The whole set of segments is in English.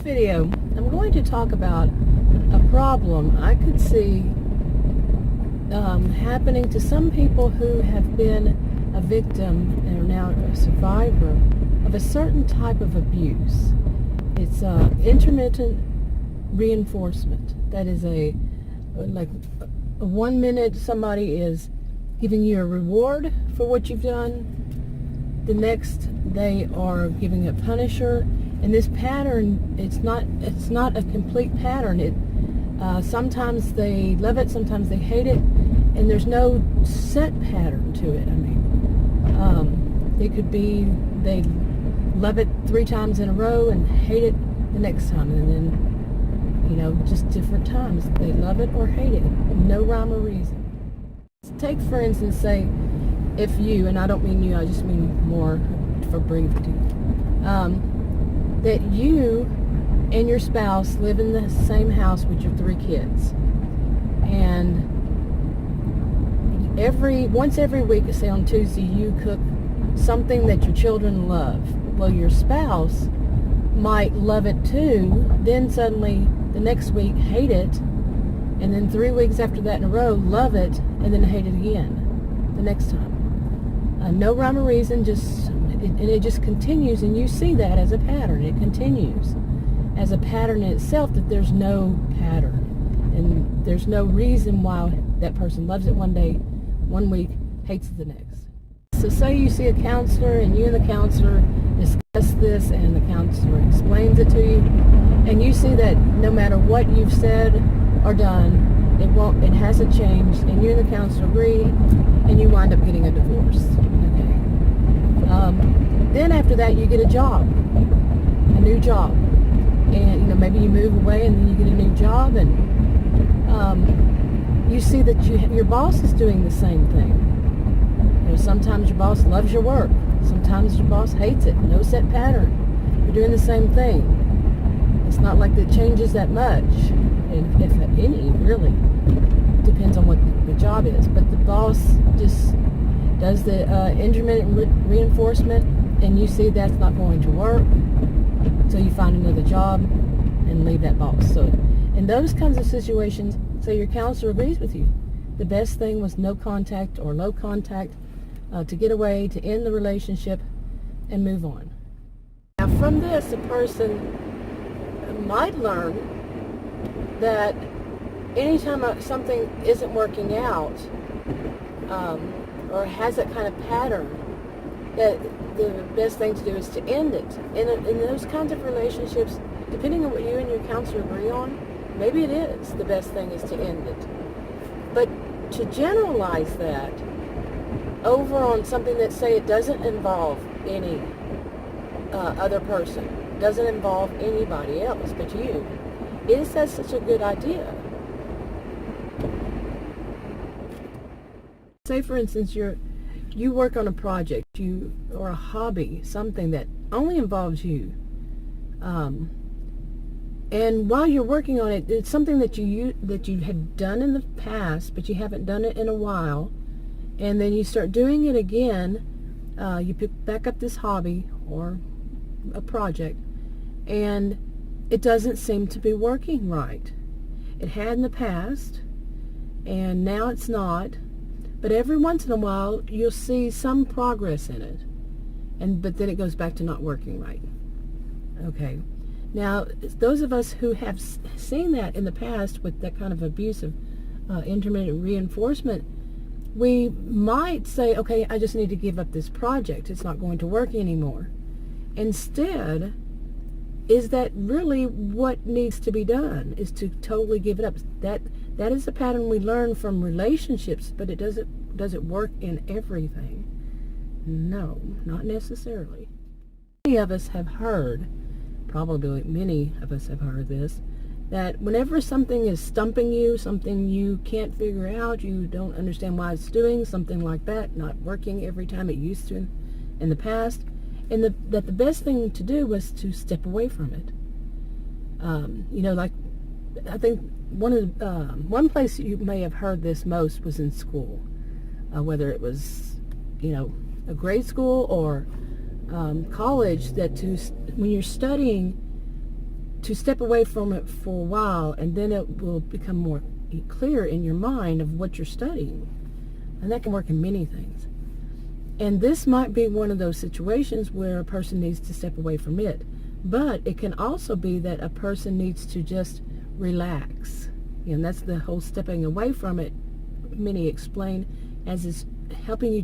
video, I'm going to talk about a problem I could see happening to some people who have been a victim and are now a survivor of a certain type of abuse. It's intermittent reinforcement. That is a 1 minute somebody is giving you a reward for what you've done. The next they are giving a punisher. And this pattern, it's not a complete pattern. Sometimes they love it, sometimes they hate it, and there's no set pattern to it. I mean, it could be they love it 3 times in a row and hate it the next time, and then, just different times. They love it or hate it. No rhyme or reason. Take, for instance, say, if you, and I don't mean you, I just mean more for brevity, that you and your spouse live in the same house with your 3 kids, and once every week, say on Tuesday, you cook something that your children love. Well, your spouse might love it too, then suddenly the next week hate it, and then 3 weeks after that in a row love it, and then hate it again the next time. No rhyme or reason, and it just continues, and you see that as a pattern. It continues as a pattern in itself, that there's no pattern, and there's no reason why that person loves it one day, 1 week, hates it the next. So say you see a counselor, and you and the counselor discuss this, and the counselor explains it to you, and you see that no matter what you've said or done, it hasn't changed, and you and the counselor agree, and you wind up getting a divorce. Okay. Then after that, you get a job, a new job, and maybe you move away, and then you get a new job, and you see that your boss is doing the same thing. Sometimes your boss loves your work, sometimes your boss hates it. No set pattern. You're doing the same thing. It's not like it changes that much, if any, really. Depends on what the job is. But the boss just does the intermittent reinforcement, and you see that's not going to work, so you find another job and leave that boss. So in those kinds of situations, say your counselor agrees with you, the best thing was no contact or low contact, to get away, to end the relationship and move on. Now from this, a person might learn that anytime something isn't working out, or has that kind of pattern, that the best thing to do is to end it. In those kinds of relationships, depending on what you and your counselor agree on, maybe it is the best thing is to end it. But to generalize that over on something that, say, it doesn't involve any other person, doesn't involve anybody else but you, is that such a good idea? Say, for instance, you work on a project, or a hobby, something that only involves you, and while you're working on it, it's something that you had done in the past, but you haven't done it in a while, and then you start doing it again. You pick back up this hobby or a project, and it doesn't seem to be working right. It had in the past, and now it's not. But every once in a while, you'll see some progress in it, but then it goes back to not working right. Okay. Now, those of us who have seen that in the past with that kind of abusive intermittent reinforcement, we might say, okay, I just need to give up this project. It's not going to work anymore. Instead, is that really what needs to be done, is to totally give it up? That is a pattern we learn from relationships, but does it work in everything? No, not necessarily. Many of us have heard, probably many of us have heard this, that whenever something is stumping you, something you can't figure out, you don't understand why it's doing, something like that, not working every time it used to in the past, and that the best thing to do was to step away from it. Like, I think one place you may have heard this most was in school, whether it was, a grade school or college, that when you're studying, to step away from it for a while, and then it will become more clear in your mind of what you're studying. And that can work in many things. And this might be one of those situations where a person needs to step away from it. But it can also be that a person needs to just relax. And that's the whole stepping away from it. Many explain as is helping you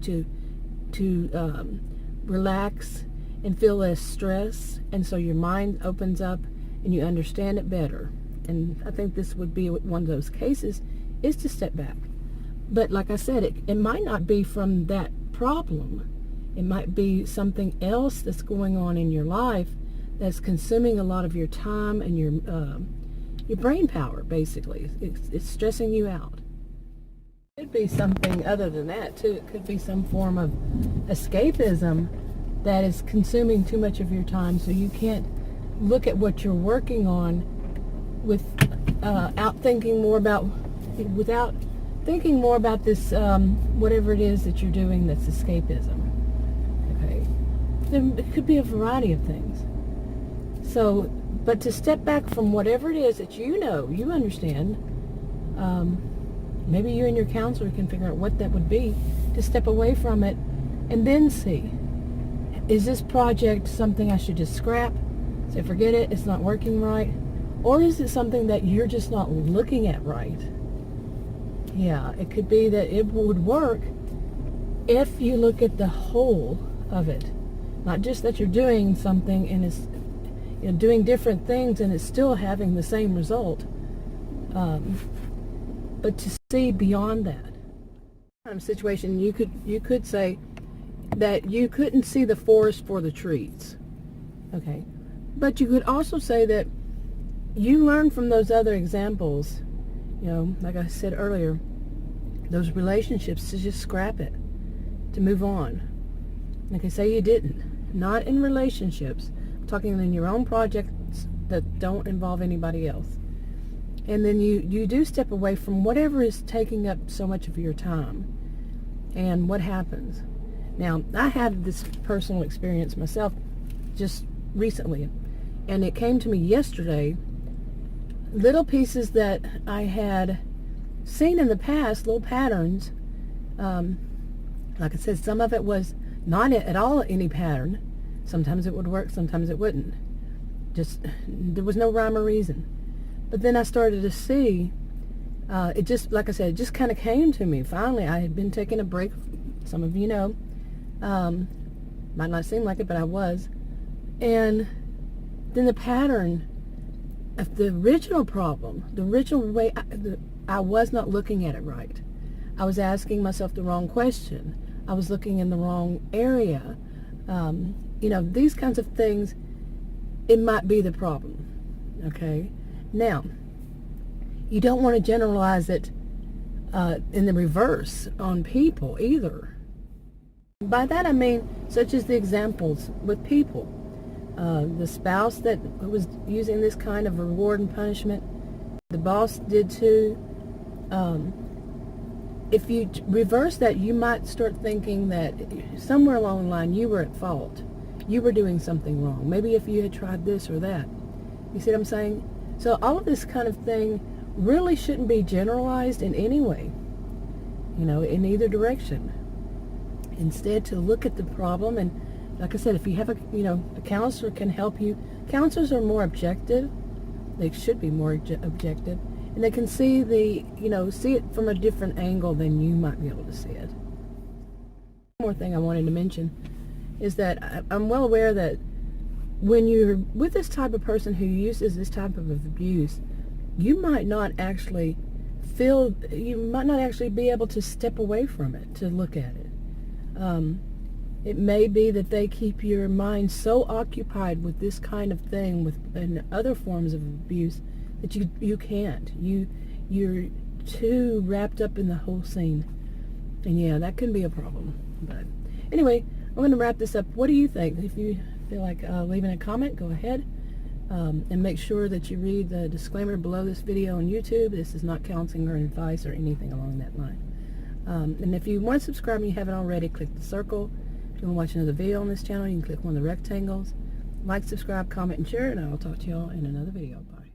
to relax and feel less stress. And so your mind opens up and you understand it better. And I think this would be one of those cases, is to step back. But like I said, it might not be from that problem. It might be something else that's going on in your life that's consuming a lot of your time and your brain power, basically. It's stressing you out. It could be something other than that, too. It could be some form of escapism that is consuming too much of your time, so you can't look at what you're working on without thinking more about this, whatever it is that you're doing that's escapism. Okay? It could be a variety of things. So, but to step back from whatever it is that you understand, maybe you and your counselor can figure out what that would be, to step away from it and then see, is this project something I should just scrap? Say, forget it, it's not working right? Or is it something that you're just not looking at right? Yeah, it could be that it would work if you look at the whole of it. Not just that you're doing something and it's doing different things and it's still having the same result, but to see beyond that. Kind of situation, you could say that you couldn't see the forest for the trees. Okay, but you could also say that you learn from those other examples, like I said earlier, those relationships, to just scrap it, to move on. Okay, say you didn't. Not in relationships. I'm talking in your own projects that don't involve anybody else. And then you do step away from whatever is taking up so much of your time. And what happens? Now, I had this personal experience myself just recently, and it came to me yesterday. Little pieces that I had seen in the past, little patterns. Like I said, some of it was not at all any pattern. Sometimes it would work, sometimes it wouldn't. Just, there was no rhyme or reason. But then I started to see, it just, like I said, it just kind of came to me. Finally, I had been taking a break. Some of you know. Might not seem like it, but I was. And then the pattern of the original problem, the original way, I was not looking at it right. I was asking myself the wrong question. I was looking in the wrong area. These kinds of things, it might be the problem. Okay? Now, you don't want to generalize it in the reverse on people either. By that I mean, such as the examples with people. The spouse that was using this kind of reward and punishment, the boss did too. If you reverse that, you might start thinking that somewhere along the line you were at fault. You were doing something wrong. Maybe if you had tried this or that. You see what I'm saying? So all of this kind of thing really shouldn't be generalized in any way, in either direction. Instead, to look at the problem, and like I said, if you have a counselor can help you. Counselors are more objective. They should be more objective. And they can see see it from a different angle than you might be able to see it. One more thing I wanted to mention is that I'm well aware that when you're with this type of person who uses this type of abuse, you might not actually be able to step away from it, to look at it. It may be that they keep your mind so occupied with this kind of thing, and other forms of abuse, that you can't. You're too wrapped up in the whole scene. And yeah, that can be a problem. But anyway, I'm going to wrap this up. What do you think? If you feel like leaving a comment, go ahead. And make sure that you read the disclaimer below this video on YouTube. This is not counseling or advice or anything along that line. And if you want to subscribe and you haven't already, click the circle. If you want to watch another video on this channel, you can click one of the rectangles. Like, subscribe, comment, and share, and I'll talk to y'all in another video. Bye.